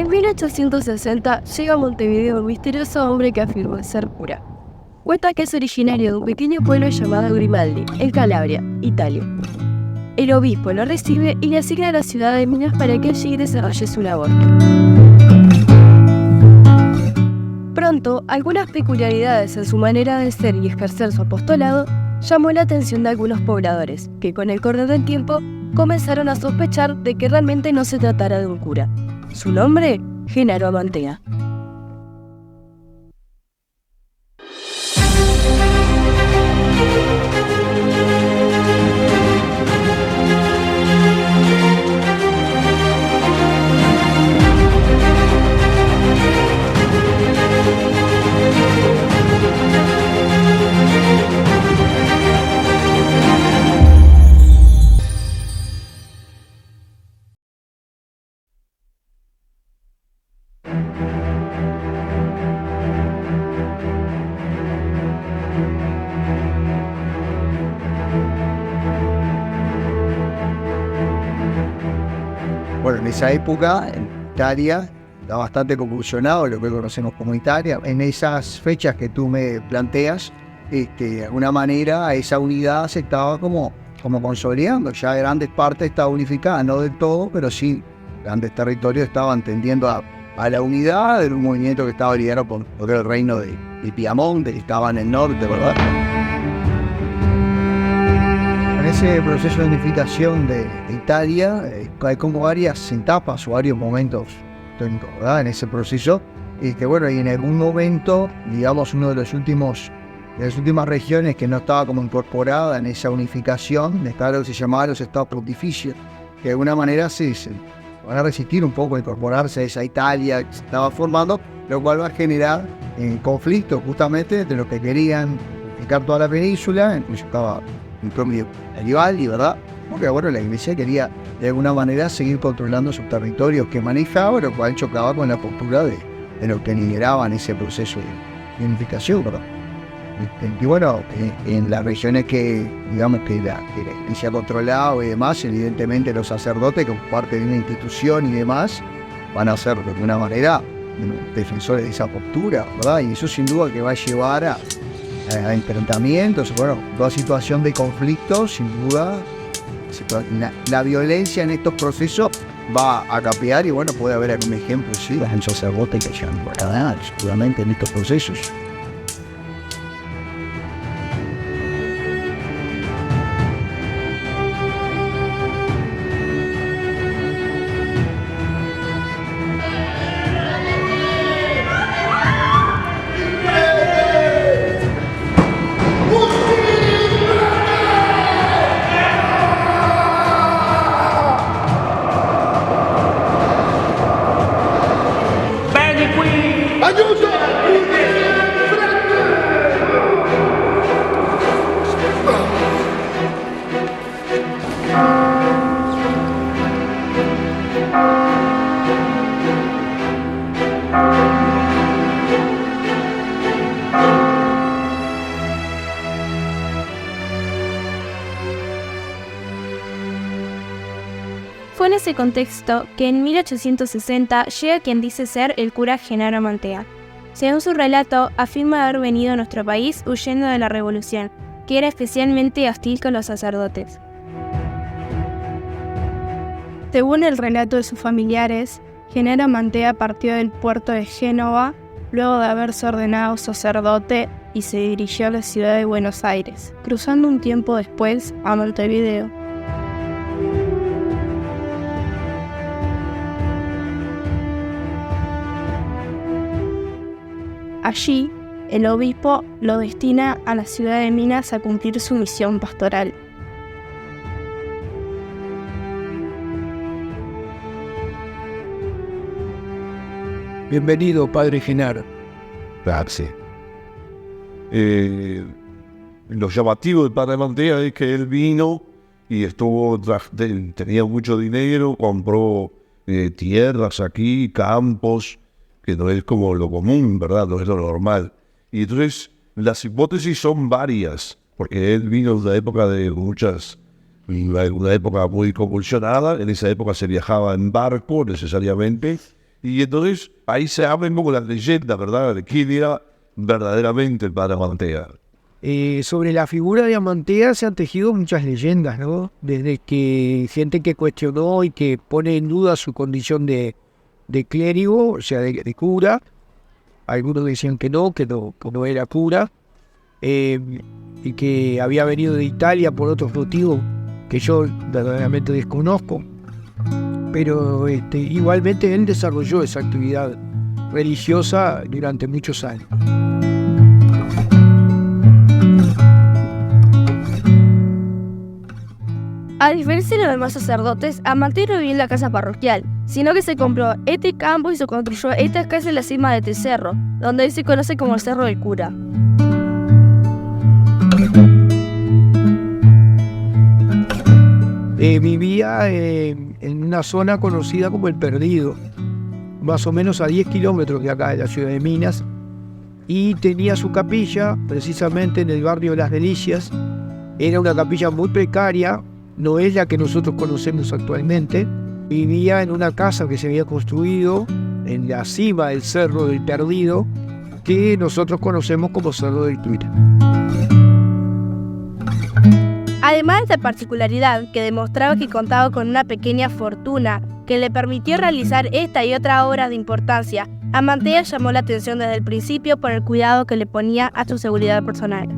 En 1860 llega a Montevideo un misterioso hombre que afirma ser cura. Cuenta que es originario de un pequeño pueblo llamado Grimaldi, en Calabria, Italia. El obispo lo recibe y le asigna a la ciudad de Minas para que allí desarrolle su labor. Pronto, algunas peculiaridades en su manera de ser y ejercer su apostolado llamó la atención de algunos pobladores, que con el correr del tiempo comenzaron a sospechar de que realmente no se tratara de un cura. Su nombre, Genaro Amantea. Bueno, en esa época, en Italia, está bastante convulsionado lo que conocemos como Italia. En esas fechas que tú me planteas, de alguna manera esa unidad se estaba como consolidando. Ya grandes partes estaban unificadas, no del todo, pero sí grandes territorios estaban tendiendo a la unidad de un movimiento que estaba liderado por lo que era el reino de Piamonte, que estaba en el norte, ¿verdad? En ese proceso de unificación de Italia hay como varias etapas o varios momentos históricos, ¿verdad? En ese proceso, bueno, y en algún momento, digamos, uno de las últimas regiones que no estaba como incorporada en esa unificación, estaba lo que se llamaba los estados pontificios, que de alguna manera se van a resistir un poco a incorporarse a esa Italia que se estaba formando, lo cual va a generar conflictos justamente entre los que querían unificar toda la península, incluso estaba el propio Garibaldi, ¿verdad? Porque bueno, la iglesia quería de alguna manera seguir controlando sus territorios que manejaba, lo cual chocaba con la postura de los que lideraban ese proceso de unificación, ¿verdad? Y bueno, en las regiones que, digamos, que la iglesia controlaba y demás, evidentemente los sacerdotes, como parte de una institución y demás, van a ser de alguna manera defensores de esa postura, ¿verdad? Y eso sin duda que va a llevar a enfrentamientos, bueno, toda situación de conflicto, sin duda, la violencia en estos procesos va a capear y bueno, puede haber algún ejemplo, sí, en sacerdotes que hayan guardado seguramente en estos procesos. Fue en ese contexto que en 1860 llega quien dice ser el cura Genaro Amantea. Según su relato, afirma haber venido a nuestro país huyendo de la revolución, que era especialmente hostil con los sacerdotes. Según el relato de sus familiares, Genaro Amantea partió del puerto de Génova luego de haberse ordenado sacerdote y se dirigió a la ciudad de Buenos Aires, cruzando un tiempo después a Montevideo. Allí, el obispo lo destina a la ciudad de Minas a cumplir su misión pastoral. Bienvenido, padre Genaro. Gracias. Lo llamativo del padre Amantea es que él vino y tenía mucho dinero, compró tierras aquí, campos, que no es como lo común, ¿verdad? No es lo normal. Y entonces las hipótesis son varias, porque él vino de una época una época muy convulsionada. En esa época se viajaba en barco necesariamente, Y entonces ahí se abren como las leyendas, ¿verdad? De quién era verdaderamente el padre Amantea. Sobre la figura de Amantea se han tejido muchas leyendas, ¿no? Desde que gente que cuestionó y que pone en duda su condición de clérigo, o sea, de cura. Algunos decían que no era cura, y que había venido de Italia por otros motivos que yo verdaderamente desconozco. Pero igualmente él desarrolló esa actividad religiosa durante muchos años. A diferencia de los demás sacerdotes, Amantea no vivió en la casa parroquial, sino que se compró este campo y se construyó esta casa en la cima de este cerro, donde hoy se conoce como el Cerro del Cura. Vivía en una zona conocida como El Perdido, más o menos a 10 kilómetros de acá, de la ciudad de Minas, y tenía su capilla precisamente en el barrio de Las Delicias. Era una capilla muy precaria, no es la que nosotros conocemos actualmente. Vivía en una casa que se había construido en la cima del Cerro del Perdido, que nosotros conocemos como Cerro del Cura. Además de esta particularidad que demostraba que contaba con una pequeña fortuna que le permitió realizar esta y otras obras de importancia, Amantea llamó la atención desde el principio por el cuidado que le ponía a su seguridad personal.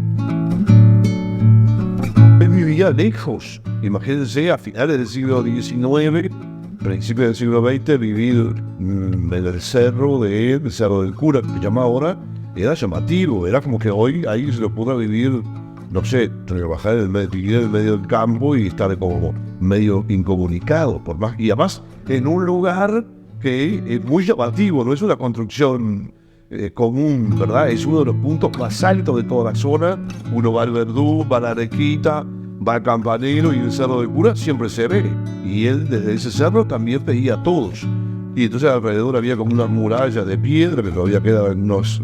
Él vivía lejos. Imagínense, a finales del siglo XIX, principios del siglo XX, vivir en el cerro del Cura, que se llama ahora, era llamativo. Era como que hoy ahí se lo pueda vivir, no sé, trabajar vivir en el medio del campo y estar como medio incomunicado. Y además, en un lugar que es muy llamativo, no es una construcción común, ¿verdad? Es uno de los puntos más altos de toda la zona. Uno va al Verdú, va a la Arequita, va al Campanero, y el Cerro del Cura siempre se ve. Y él desde ese cerro también veía a todos. Y entonces alrededor había como una muralla de piedra, que todavía quedaban unos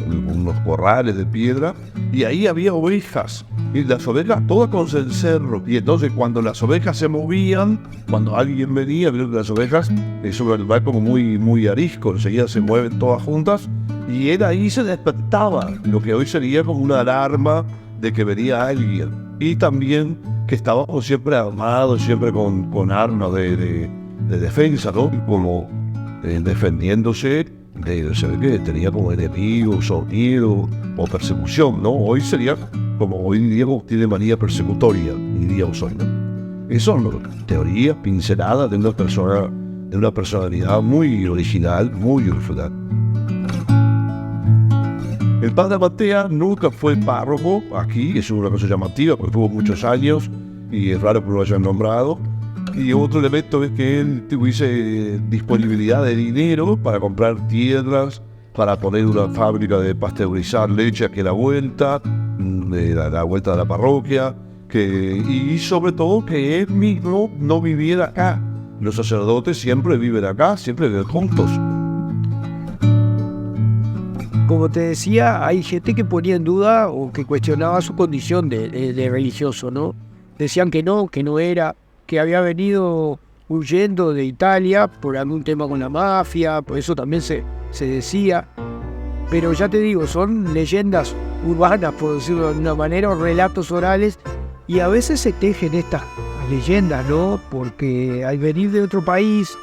corrales de piedra, y ahí había ovejas. Y las ovejas todas con el cerro. Y entonces cuando las ovejas se movían, cuando alguien venía, vieron que las ovejas, eso va como muy arisco, enseguida se mueven todas juntas, y él ahí se despertaba, lo que hoy sería como una alarma de que venía alguien. Y también que estaba siempre armado, siempre con armas de defensa, ¿no? Como defendiéndose de que tenía como enemigos, sonido o persecución, ¿no? Hoy sería como hoy en día tiene manía persecutoria, diríamos hoy, ¿no? Eso son teorías pinceladas de una personalidad muy original, muy original. El padre Amantea nunca fue párroco aquí, es una cosa llamativa, porque tuvo muchos años y es raro que lo hayan nombrado. Y otro elemento es que él tuviese disponibilidad de dinero para comprar tierras, para poner una fábrica de pasteurizar leche aquí a la vuelta de la parroquia, y sobre todo que él mismo no viviera acá. Los sacerdotes siempre viven acá, siempre viven juntos. Como te decía, hay gente que ponía en duda o que cuestionaba su condición de religioso, ¿no? Decían que no era, que había venido huyendo de Italia por algún tema con la mafia, por eso también se decía. Pero ya te digo, son leyendas urbanas, por decirlo de alguna manera, o relatos orales, y a veces se tejen estas leyendas, ¿no? Porque al venir de otro país,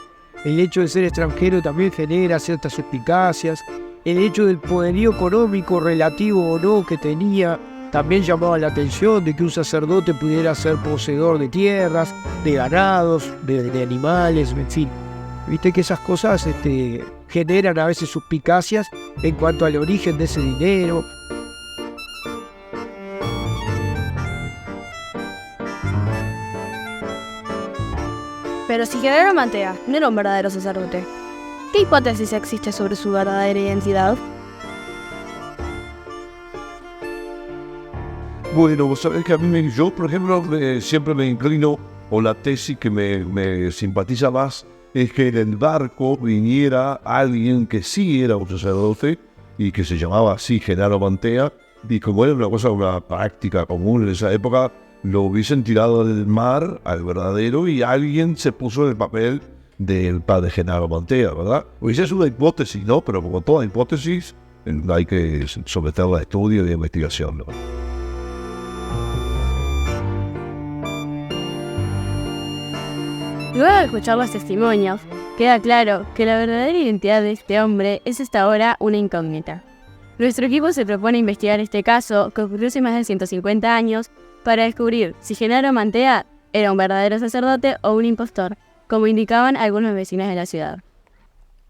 el hecho de ser extranjero también genera ciertas suspicacias. El hecho del poderío económico relativo o no que tenía también llamaba la atención, de que un sacerdote pudiera ser poseedor de tierras, de ganados, de animales, en fin. Viste que esas cosas generan a veces suspicacias en cuanto al origen de ese dinero. Pero si Genaro Amantea no era un verdadero sacerdote, ¿qué hipótesis existe sobre su verdadera identidad? Bueno, vos sabés que a mí, yo por ejemplo, siempre me inclino, o la tesis que me simpatiza más, es que en el barco viniera alguien que sí era un sacerdote y que se llamaba así Genaro Amantea, y como era una práctica común en esa época, lo hubiesen tirado del mar al verdadero y alguien se puso en el papel del padre Genaro Mantea, ¿verdad? Pues es una hipótesis, ¿no? Pero como toda hipótesis, hay que someterla a estudio y a investigación, ¿no? Luego de escuchar los testimonios, queda claro que la verdadera identidad de este hombre es hasta ahora una incógnita. Nuestro equipo se propone investigar este caso, que ocurrió hace más de 150 años, para descubrir si Genaro Mantea era un verdadero sacerdote o un impostor, como indicaban algunos vecinos de la ciudad.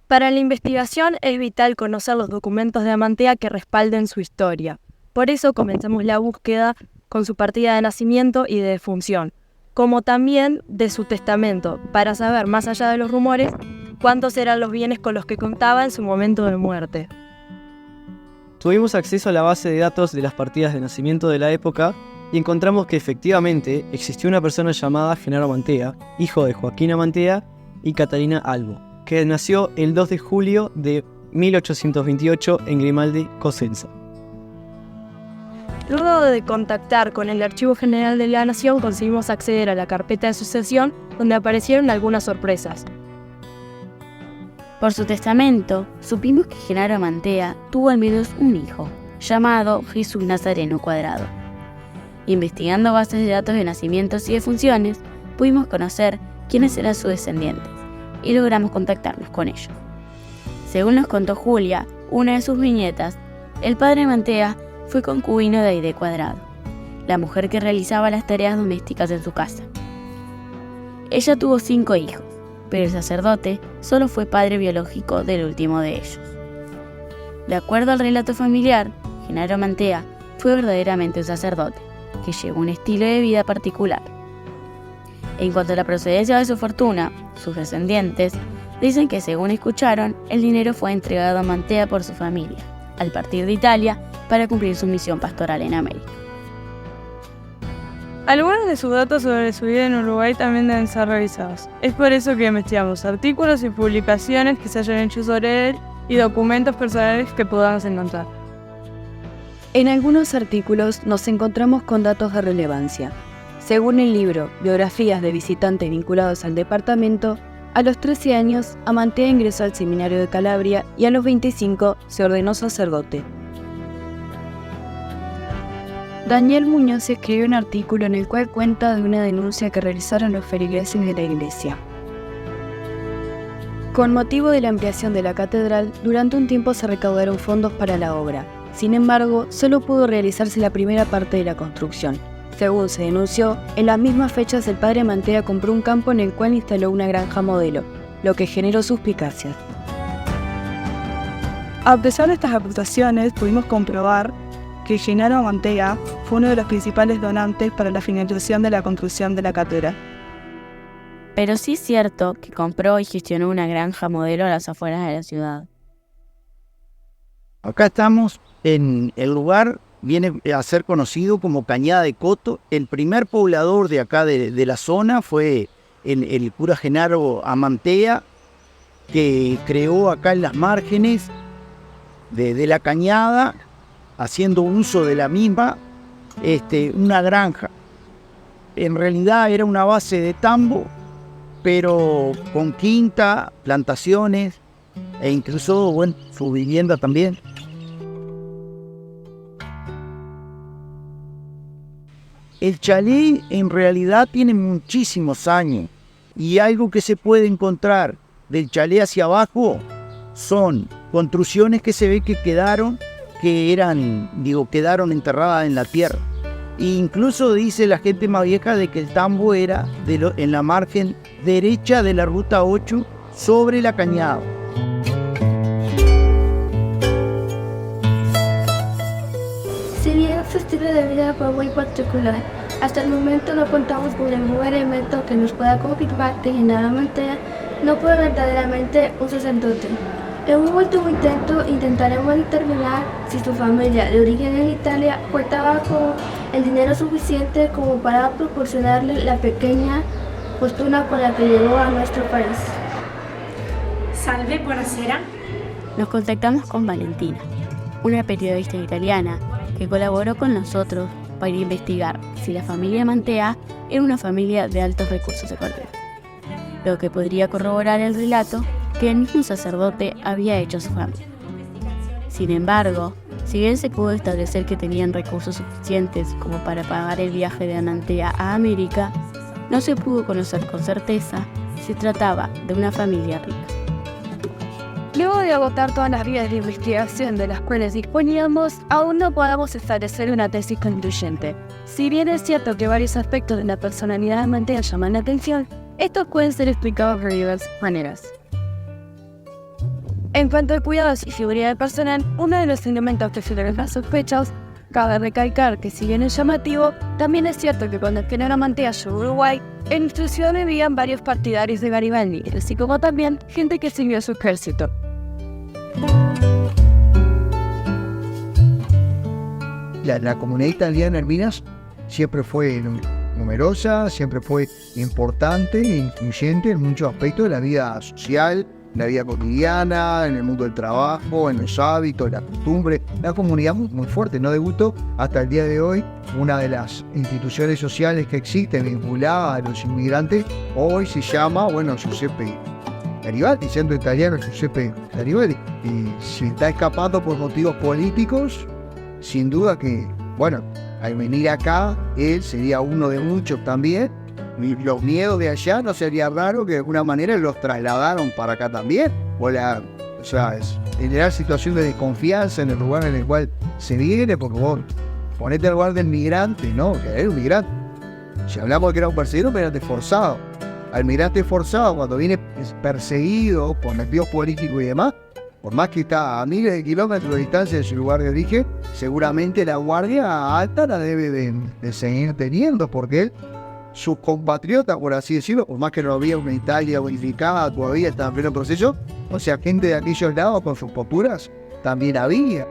Para la investigación es vital conocer los documentos de Amantea que respalden su historia. Por eso comenzamos la búsqueda con su partida de nacimiento y de defunción, como también de su testamento, para saber, más allá de los rumores, cuántos eran los bienes con los que contaba en su momento de muerte. Tuvimos acceso a la base de datos de las partidas de nacimiento de la época y encontramos que efectivamente existió una persona llamada Genaro Mantea, hijo de Joaquín Amantea y Catalina Albo, que nació el 2 de julio de 1828 en Grimaldi, Cosenza. Luego de contactar con el Archivo General de la Nación, conseguimos acceder a la carpeta de sucesión, donde aparecieron algunas sorpresas. Por su testamento, supimos que Genaro Mantea tuvo al menos un hijo, llamado Jesús Nazareno Cuadrado. Investigando bases de datos de nacimientos y defunciones, pudimos conocer quiénes eran sus descendientes y logramos contactarnos con ellos. Según nos contó Julia, una de sus bisnietas, el padre Mantea fue concubino de Aide Cuadrado, la mujer que realizaba las tareas domésticas en su casa. Ella tuvo 5 hijos, pero el sacerdote solo fue padre biológico del último de ellos. De acuerdo al relato familiar, Genaro Mantea fue verdaderamente un sacerdote, que llevó un estilo de vida particular. En cuanto a la procedencia de su fortuna, sus descendientes dicen que, según escucharon, el dinero fue entregado a Mantea por su familia, al partir de Italia, para cumplir su misión pastoral en América. Algunos de sus datos sobre su vida en Uruguay también deben ser revisados. Es por eso que investigamos artículos y publicaciones que se hayan hecho sobre él y documentos personales que podamos encontrar. En algunos artículos nos encontramos con datos de relevancia. Según el libro Biografías de visitantes vinculados al departamento, a los 13 años Amantea ingresó al seminario de Calabria y a los 25 se ordenó sacerdote. Daniel Muñoz escribió un artículo en el cual cuenta de una denuncia que realizaron los feligreses de la iglesia. Con motivo de la ampliación de la catedral, durante un tiempo se recaudaron fondos para la obra. Sin embargo, solo pudo realizarse la primera parte de la construcción. Según se denunció, en las mismas fechas el padre Mantea compró un campo en el cual instaló una granja modelo, lo que generó suspicacias. A pesar de estas acusaciones, pudimos comprobar que Genaro Mantea fue uno de los principales donantes para la financiación de la construcción de la catedral. Pero sí es cierto que compró y gestionó una granja modelo a las afueras de la ciudad. Acá estamos en el lugar, viene a ser conocido como Cañada de Coto. El primer poblador de acá de la zona fue el cura Genaro Amantea, que creó acá en las márgenes de la cañada, haciendo uso de la misma, una granja. En realidad era una base de tambo, pero con quinta, plantaciones e incluso, su vivienda también. El chalet en realidad tiene muchísimos años y algo que se puede encontrar del chalet hacia abajo son construcciones que se ve que quedaron enterradas en la tierra. E incluso dice la gente más vieja de que el tambo era en la margen derecha de la ruta 8 sobre la cañada. Si bien su estilo de vida fue muy particular, hasta el momento no contamos con ningún elemento que nos pueda confirmar que Genaro Mantea no fue verdaderamente un sacerdote. En un último intento intentaremos determinar si su familia de origen en Italia contaba con el dinero suficiente como para proporcionarle la pequeña fortuna con la que llegó a nuestro país. Salve, buonasera. Nos contactamos con Valentina, una periodista italiana que colaboró con nosotros para investigar si la familia Mantea era una familia de altos recursos económicos. lo que podría corroborar el relato que el mismo sacerdote había hecho a su familia. Sin embargo, si bien se pudo establecer que tenían recursos suficientes como para pagar el viaje de Amantea a América, no se pudo conocer con certeza si se trataba de una familia rica. Luego de agotar todas las vías de investigación de las cuales disponíamos, aún no podemos establecer una tesis concluyente. Si bien es cierto que varios aspectos de la personalidad de Amantea llaman la atención, estos pueden ser explicados de diversas maneras. En cuanto al cuidado de su seguridad personal, uno de los elementos que generan las sospechas, cabe recalcar que si bien es llamativo, también es cierto que cuando el general Amantea llegó a Uruguay, en nuestra ciudad vivían varios partidarios de Garibaldi, así como también gente que sirvió a su ejército. La comunidad italiana en Minas siempre fue numerosa, siempre fue importante e influyente en muchos aspectos de la vida social, en la vida cotidiana, en el mundo del trabajo, en los hábitos, la costumbre. Una comunidad muy fuerte, no debutó hasta el día de hoy. Una de las instituciones sociales que existen vinculada a los inmigrantes hoy se llama, Giuseppe Garibaldi, siendo italiano Giuseppe Garibaldi. Y si está escapando por motivos políticos, sin duda que, al venir acá, él sería uno de muchos también. Y los miedos de allá no sería raro que de alguna manera los trasladaron para acá también. Es generar situación de desconfianza en el lugar en el cual se viene, porque vos ponete en el lugar del migrante, ¿no? Que era un migrante. Si hablamos de que era un perseguido, migrante forzado. Al migrante forzado, cuando viene perseguido por motivos políticos y demás, por más que está a miles de kilómetros de distancia de su lugar de origen, seguramente la guardia alta la debe de seguir teniendo, porque él, sus compatriotas, por así decirlo, por más que no había una Italia unificada, todavía estaba en pleno proceso, gente de aquellos lados con sus posturas también había.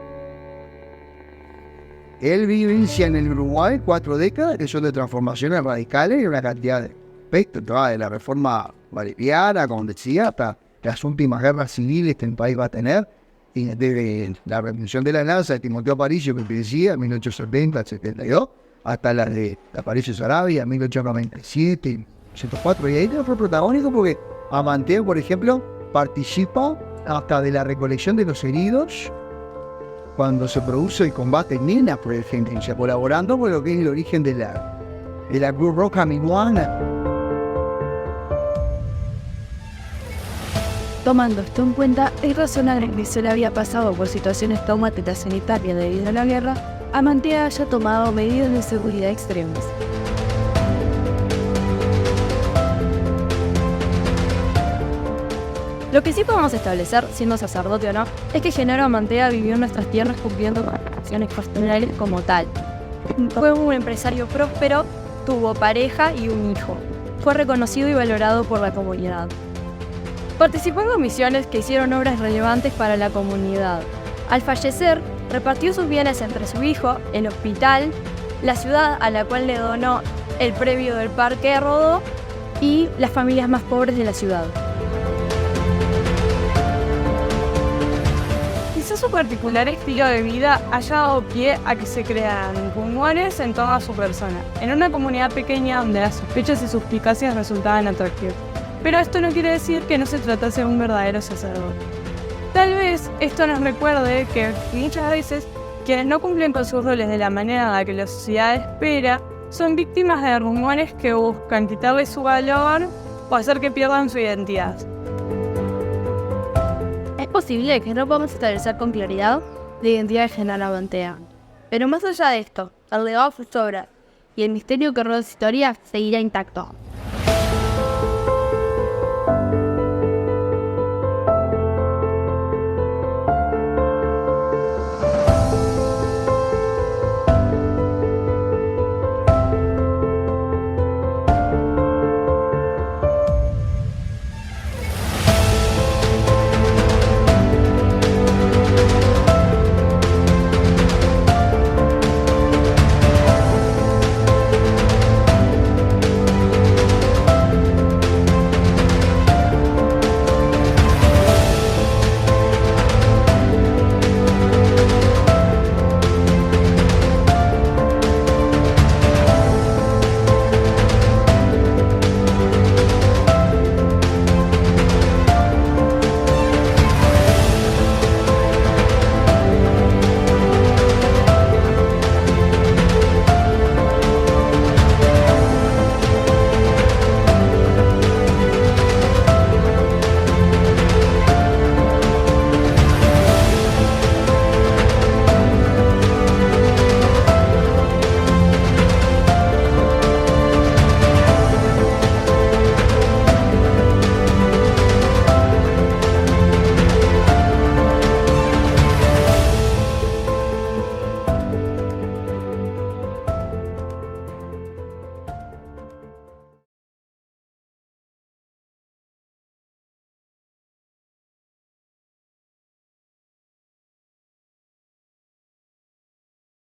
Él vivencia en el Uruguay 4 décadas que son de transformaciones radicales y una cantidad de aspectos, de la reforma boliviana, como decía, hasta las últimas guerras civiles que el país va a tener, y desde la revolución de la Lanza de Timoteo Aparicio, que decía, en 1870 al 72, hasta la de Aparicio Saravia, en 1897, 1804, y ahí fue protagónico porque Amantea, por ejemplo, participa hasta de la recolección de los heridos cuando se produce el combate en Minas, por ejemplo, colaborando con lo que es el origen de la Cruz Roja Minuana. Tomando esto en cuenta, es razonable que se le había pasado por situaciones traumáticas en Italia debido a la guerra, Amantea haya tomado medidas de seguridad extremas. Lo que sí podemos establecer, siendo sacerdote o no, es que Genaro Amantea vivió en nuestras tierras cumpliendo con las funciones pastorales como tal. Fue un empresario próspero, tuvo pareja y un hijo. Fue reconocido y valorado por la comunidad. Participó en comisiones que hicieron obras relevantes para la comunidad. Al fallecer, repartió sus bienes entre su hijo, el hospital, la ciudad a la cual le donó el predio del Parque Rodó y las familias más pobres de la ciudad. Quizás su particular estilo de vida haya dado pie a que se crearan rumores en torno a su persona, en una comunidad pequeña donde las sospechas y suspicacias resultaban atractivas. Pero esto no quiere decir que no se tratase de un verdadero sacerdote. Tal vez esto nos recuerde que muchas veces quienes no cumplen con sus roles de la manera en la que la sociedad espera son víctimas de rumores que buscan quitarles su valor o hacer que pierdan su identidad. Es posible que no podamos establecer con claridad la identidad de Genaro Amantea. Pero más allá de esto, el legado de sus obras y el misterio que rodea su historia seguirá intacto.